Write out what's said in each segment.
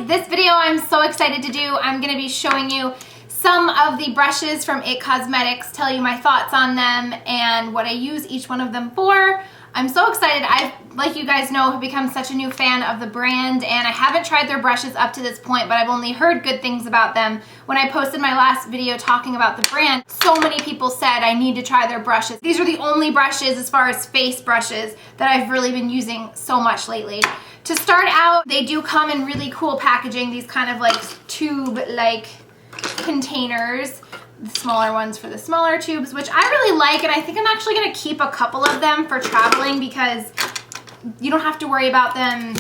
this video I'm so excited to do. I'm going to be showing you some of the brushes from It Cosmetics, tell you my thoughts on them and what I use each one of them for. I'm so excited. I, like you guys know, have become such a new fan of the brand, and I haven't tried their brushes up to this point, but I've only heard good things about them. When I posted my last video talking about the brand, so many people said I need to try their brushes. These are the only brushes as far as face brushes that I've really been using so much lately. To start out, they do come in really cool packaging, these kind of like tube-like containers. The smaller ones for the smaller tubes, which I really like, and I think I'm actually going to keep a couple of them for traveling because you don't have to worry about them,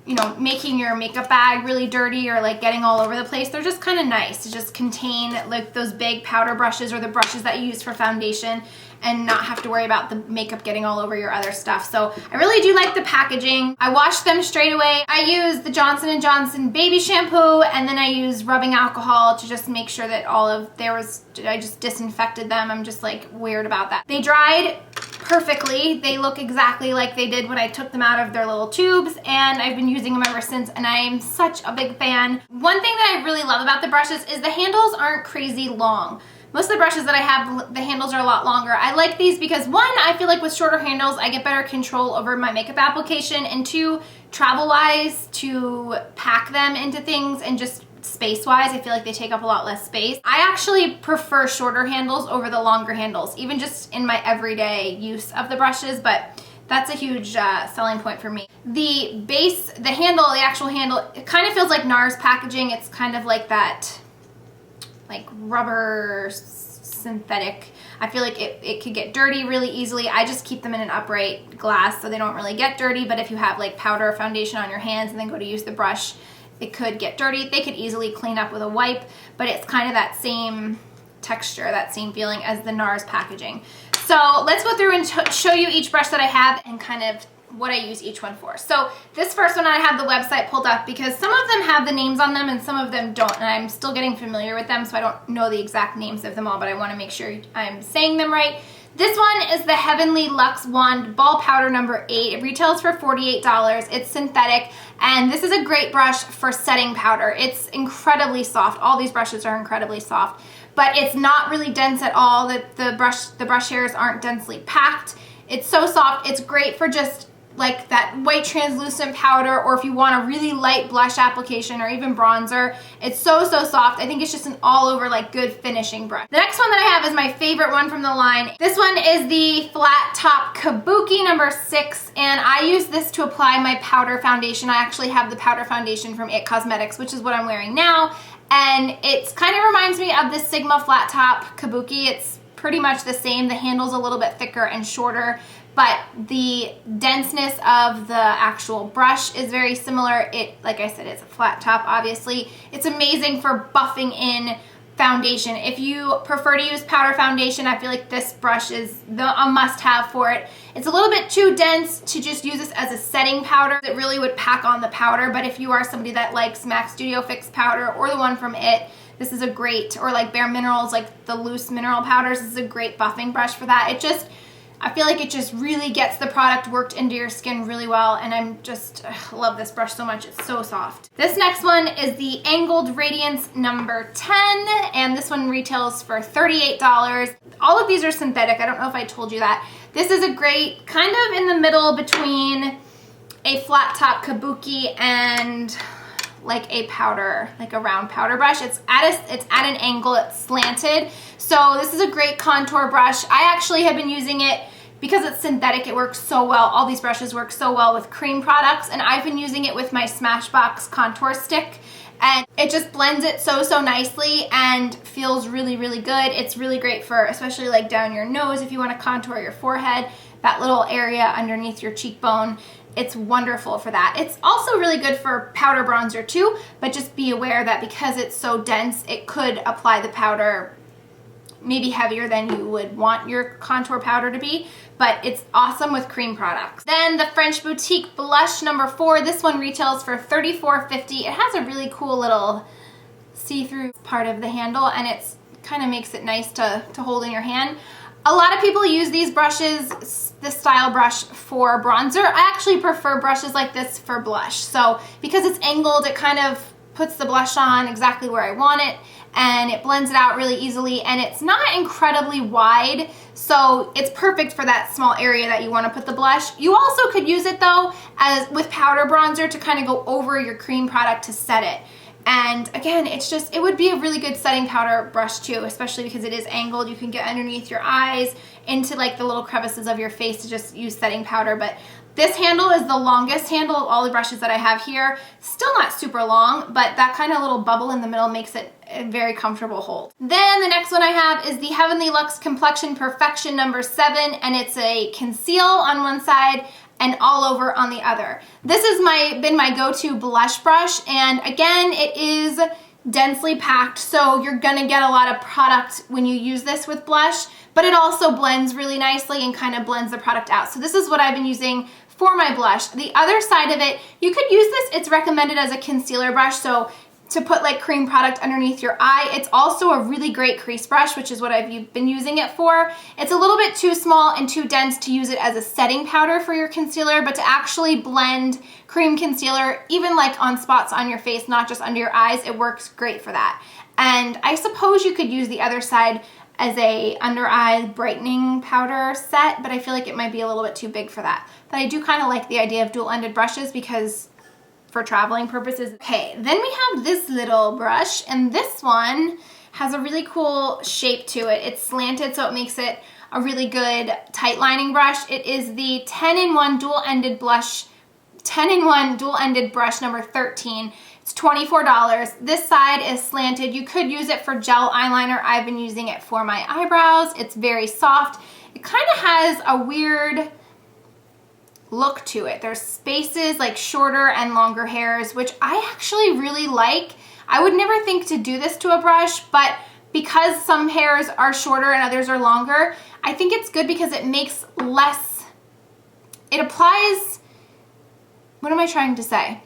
you know, making your makeup bag really dirty or like getting all over the place. They're just kind of nice to just contain like those big powder brushes or the brushes that you use for foundation and not have to worry about the makeup getting all over your other stuff. So I really do like the packaging. I washed them straight away. I use the Johnson & Johnson baby shampoo, and then I use rubbing alcohol to just make sure that I just disinfected them. I'm just like weird about that. They dried perfectly. They look exactly like they did when I took them out of their little tubes, and I've been using them ever since, and I am such a big fan. One thing that I really love about the brushes is the handles aren't crazy long. Most of the brushes that I have, the handles are a lot longer. I like these because one, I feel like with shorter handles, I get better control over my makeup application, and two, travel-wise, to pack them into things and just space-wise, I feel like they take up a lot less space. I actually prefer shorter handles over the longer handles, even just in my everyday use of the brushes, but that's a huge selling point for me. The base, the handle, the actual handle, it kind of feels like NARS packaging. It's kind of like that, like rubber synthetic. I feel like it could get dirty really easily. I just keep them in an upright glass so they don't really get dirty, but if you have like powder or foundation on your hands and then go to use the brush, it could get dirty. They could easily clean up with a wipe, but it's kind of that same texture, that same feeling as the NARS packaging. So let's go through and show you each brush that I have and kind of what I use each one for. So this first one, I have the website pulled up because some of them have the names on them and some of them don't, and I'm still getting familiar with them, so I don't know the exact names of them all, but I want to make sure I'm saying them right. This one is the Heavenly Luxe Wand Ball Powder number 8. It retails for $48. It's synthetic, and this is a great brush for setting powder. It's incredibly soft. All these brushes are incredibly soft, but it's not really dense at all. The brush hairs aren't densely packed. It's so soft. It's great for just like that white translucent powder, or if you want a really light blush application or even bronzer. It's so soft. I think it's just an all over like good finishing brush. The next one that I have is my favorite one from the line. This one is the Flat Top Kabuki number 6, and I use this to apply my powder foundation. I actually have the powder foundation from It Cosmetics, which is what I'm wearing now, and it's kind of reminds me of the Sigma Flat Top Kabuki. It's pretty much the same. The handle's a little bit thicker and shorter, but the denseness of the actual brush is very similar. It, like I said, it's a flat top, obviously. It's amazing for buffing in foundation. If you prefer to use powder foundation, I feel like this brush is a must-have for it. It's a little bit too dense to just use this as a setting powder. It really would pack on the powder, but if you are somebody that likes MAC Studio Fix powder or the one from It, this is a great, or like Bare Minerals, like the loose mineral powders, this is a great buffing brush for that. I feel like it just really gets the product worked into your skin really well, and I'm just love this brush so much. It's so soft. This next one is the Angled Radiance number 10, and this one retails for $38. All of these are synthetic. I don't know if I told you that. This is a great, kind of in the middle between a flat top kabuki and like a powder, like a round powder brush. It's at an angle, it's slanted. So this is a great contour brush. I actually have been using it because it's synthetic. It works so well. All these brushes work so well with cream products, and I've been using it with my Smashbox contour stick, and it just blends it so nicely and feels really good. It's really great for especially like down your nose if you want to contour your forehead, that little area underneath your cheekbone. It's wonderful for that. It's also really good for powder bronzer too, but just be aware that because it's so dense, it could apply the powder maybe heavier than you would want your contour powder to be, but it's awesome with cream products. Then the French Boutique Blush number 4. This one retails for $34.50. It has a really cool little see-through part of the handle, and it's kind of makes it nice to hold in your hand. A lot of people use these brushes, this style brush, for bronzer. I actually prefer brushes like this for blush. So because it's angled, it kind of puts the blush on exactly where I want it, and it blends it out really easily, and it's not incredibly wide, so it's perfect for that small area that you want to put the blush. You also could use it though as with powder bronzer to kind of go over your cream product to set it. And again, it would be a really good setting powder brush too, especially because it is angled. You can get underneath your eyes, into like the little crevices of your face to just use setting powder. But this handle is the longest handle of all the brushes that I have here. Still not super long, but that kind of little bubble in the middle makes it a very comfortable hold. Then the next one I have is the Heavenly Luxe Complexion Perfection number 7, and it's a conceal on one side and all over on the other. This has been my go-to blush brush, and again, it is densely packed, so you're gonna get a lot of product when you use this with blush, but it also blends really nicely and kind of blends the product out. So this is what I've been using for my blush. The other side of it, you could use this, it's recommended as a concealer brush, so to put like cream product underneath your eye. It's also a really great crease brush, which is what I've been using it for. It's a little bit too small and too dense to use it as a setting powder for your concealer, but to actually blend cream concealer, even like on spots on your face, not just under your eyes, it works great for that. And I suppose you could use the other side as a under eye brightening powder set, but I feel like it might be a little bit too big for that. But I do kind of like the idea of dual-ended brushes because for traveling purposes. Okay, then we have this little brush, and this one has a really cool shape to it. It's slanted, so it makes it a really good tight lining brush. It is the 10-in-1 dual-ended brush number 13. It's $24. This side is slanted. You could use it for gel eyeliner. I've been using it for my eyebrows. It's very soft. It kind of has a weird look to it. There's spaces like shorter and longer hairs, which I actually really like. I would never think to do this to a brush, but because some hairs are shorter and others are longer, I think it's good because it makes less, it applies, what am I trying to say?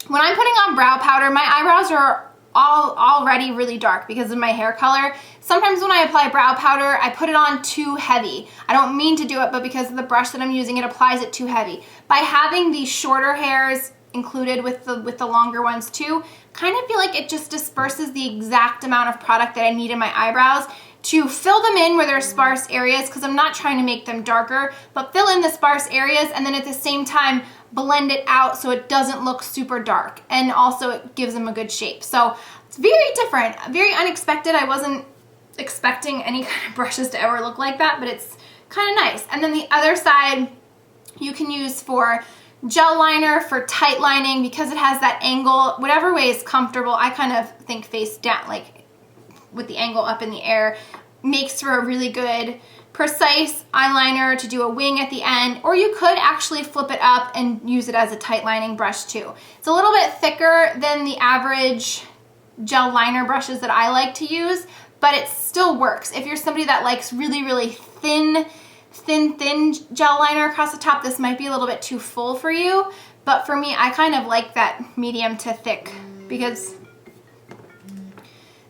When I'm putting on brow powder, my eyebrows are already really dark because of my hair color. Sometimes when I apply brow powder, I put it on too heavy. I don't mean to do it, but because of the brush that I'm using, it applies it too heavy. By having these shorter hairs included with the longer ones too, kind of feel like it just disperses the exact amount of product that I need in my eyebrows to fill them in where there's sparse areas, because I'm not trying to make them darker, but fill in the sparse areas and then at the same time blend it out so it doesn't look super dark, and also it gives them a good shape. So it's very different, very unexpected. I wasn't expecting any kind of brushes to ever look like that, but it's kind of nice. And then the other side you can use for gel liner, for tight lining, because it has that angle, whatever way is comfortable. I kind of think face down, like with the angle up in the air, makes for a really good precise eyeliner to do a wing at the end, or you could actually flip it up and use it as a tight lining brush too. It's a little bit thicker than the average gel liner brushes that I like to use, but it still works. If you're somebody that likes really, really thin gel liner across the top, this might be a little bit too full for you, but for me, I kind of like that medium to thick, because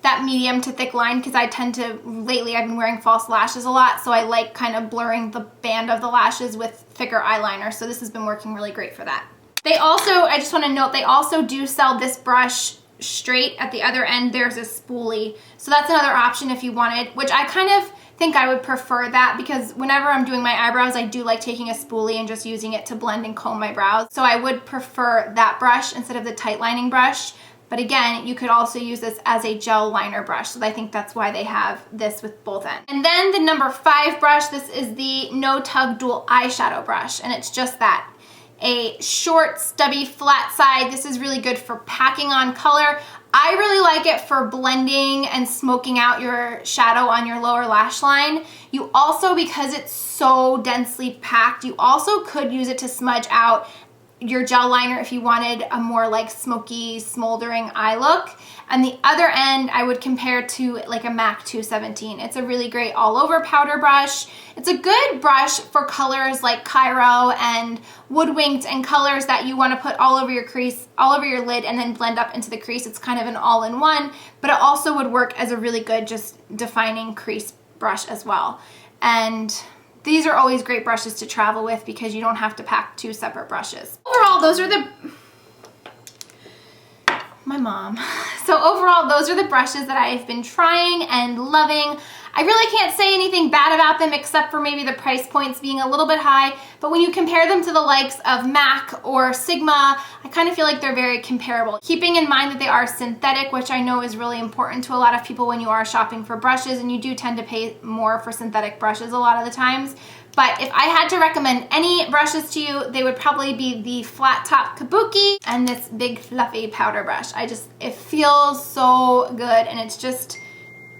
that medium to thick line, because I tend to, lately I've been wearing false lashes a lot, so I like kind of blurring the band of the lashes with thicker eyeliner, so this has been working really great for that. They also, I just want to note, they also do sell this brush straight. At the other end there's a spoolie, so that's another option if you wanted, which I kind of think I would prefer that, because whenever I'm doing my eyebrows, I do like taking a spoolie and just using it to blend and comb my brows, so I would prefer that brush instead of the tight lining brush. But again, you could also use this as a gel liner brush, so I think that's why they have this with both ends. And then the number 5 brush, this is the No Tug Dual Eyeshadow Brush, and it's just that. A short, stubby, flat side. This is really good for packing on color. I really like it for blending and smoking out your shadow on your lower lash line. You also, because it's so densely packed, you also could use it to smudge out your gel liner if you wanted a more like smoky, smoldering eye look. And the other end I would compare to like a MAC 217. It's a really great all over powder brush. It's a good brush for colors like Cairo and Woodwinked, and colors that you want to put all over your crease, all over your lid, and then blend up into the crease. It's kind of an all-in-one, but it also would work as a really good just defining crease brush as well. and these are always great brushes to travel with because you don't have to pack 2 separate brushes. Overall, those are the... My mom. So overall, those are the brushes that I've been trying and loving. I really can't say anything bad about them except for maybe the price points being a little bit high, but when you compare them to the likes of MAC or Sigma, I kind of feel like they're very comparable. Keeping in mind that they are synthetic, which I know is really important to a lot of people when you are shopping for brushes, and you do tend to pay more for synthetic brushes a lot of the times. But if I had to recommend any brushes to you, they would probably be the flat top Kabuki and this big fluffy powder brush. It feels so good, and it's just,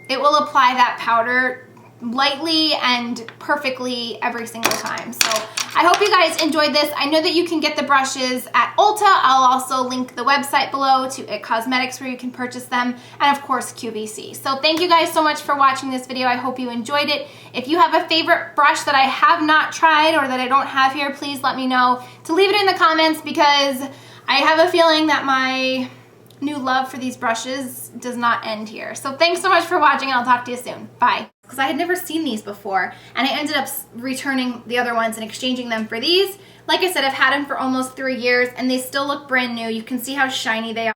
it will apply that powder lightly and perfectly every single time. So I hope you guys enjoyed this. I know that you can get the brushes at Ulta. I'll also link the website below to IT Cosmetics where you can purchase them, and of course QVC. So thank you guys so much for watching this video. I hope you enjoyed it. If you have a favorite brush that I have not tried or that I don't have here, please let me know to leave it in the comments, because I have a feeling that my new love for these brushes does not end here. So thanks so much for watching, and I'll talk to you soon. Bye. Because I had never seen these before, and I ended up returning the other ones and exchanging them for these. Like I said, I've had them for almost 3 years, and they still look brand new. You can see how shiny they are.